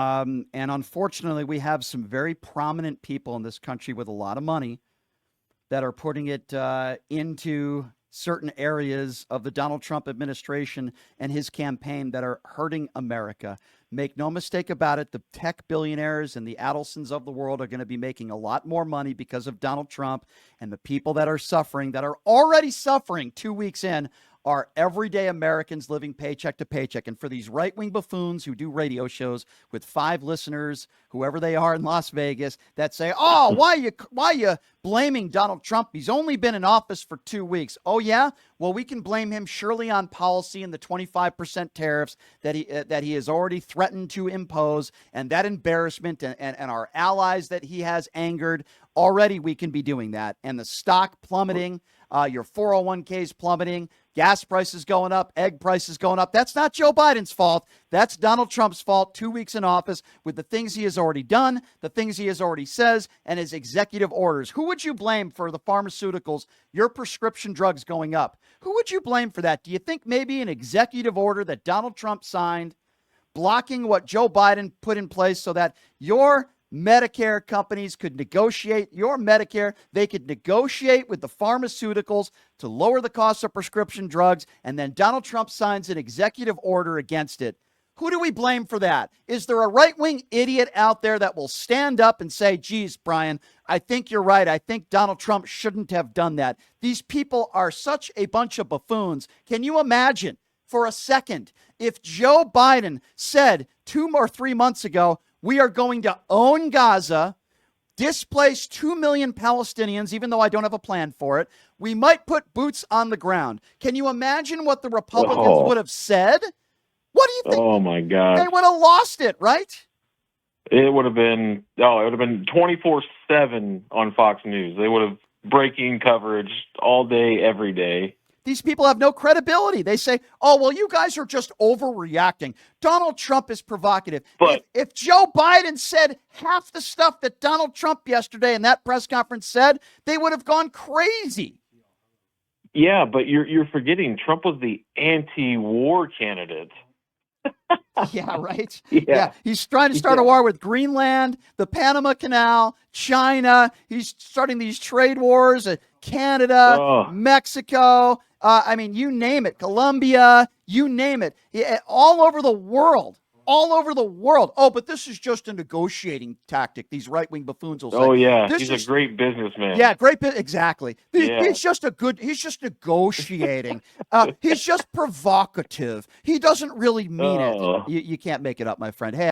And unfortunately, we have some very prominent people in this country with a lot of money that are putting it into certain areas of the Donald Trump administration and his campaign that are hurting America. Make no mistake about it, the tech billionaires and the Adelsons of the world are going to be making a lot more money because of Donald Trump. And the people that are suffering, that are already suffering 2 weeks in, are everyday Americans living paycheck to paycheck. And for these right-wing buffoons who do radio shows with 5 listeners, whoever they are in Las Vegas, that say, "Oh, why you blaming Donald Trump? He's only been in office for 2 weeks." Oh yeah, well, we can blame him surely on policy and the 25% tariffs that he has already threatened to impose, and that embarrassment and our allies that he has angered. Already, we can be doing that, and the stock plummeting. Your 401ks plummeting, gas prices going up, egg prices going up. That's not Joe Biden's fault. That's Donald Trump's fault. 2 weeks in office with the things he has already done, the things he has already says, and his executive orders. Who would you blame for the pharmaceuticals, your prescription drugs going up? Who would you blame for that? Do you think maybe an executive order that Donald Trump signed blocking what Joe Biden put in place so that your Medicare companies could negotiate your Medicare. They could negotiate with the pharmaceuticals to lower the cost of prescription drugs, and then Donald Trump signs an executive order against it. Who do we blame for that? Is there a right-wing idiot out there that will stand up and say, "Geez, Brian, I think you're right. I think Donald Trump shouldn't have done that"? These people are such a bunch of buffoons. Can you imagine for a second if Joe Biden said 2 or 3 months ago, "We are going to own Gaza, displace 2 million Palestinians, even though I don't have a plan for it. We might put boots on the ground"? Can you imagine what the Republicans would have said? What do you think? Oh my God. They would have lost it, right? It would have been 24/7 on Fox News. They would have breaking coverage all day, every day. These people have no credibility. They say, "Oh, well, you guys are just overreacting. Donald Trump is provocative." But if Joe Biden said half the stuff that Donald Trump yesterday in that press conference said, they would have gone crazy. yeah, but you're forgetting Trump was the anti-war candidate. Yeah, right. Yeah. He's trying to start a war with Greenland, the Panama Canal, China. He's starting these trade wars at Canada, Mexico. I mean, you name it, Colombia, you name it, all over the world. All over the world. "Oh, but this is just a negotiating tactic," these right-wing buffoons will say. Oh yeah, This he's is a great businessman. Yeah, exactly. Yeah. He's just negotiating. He's just provocative. He doesn't really mean it. You can't make it up, my friend. Hey,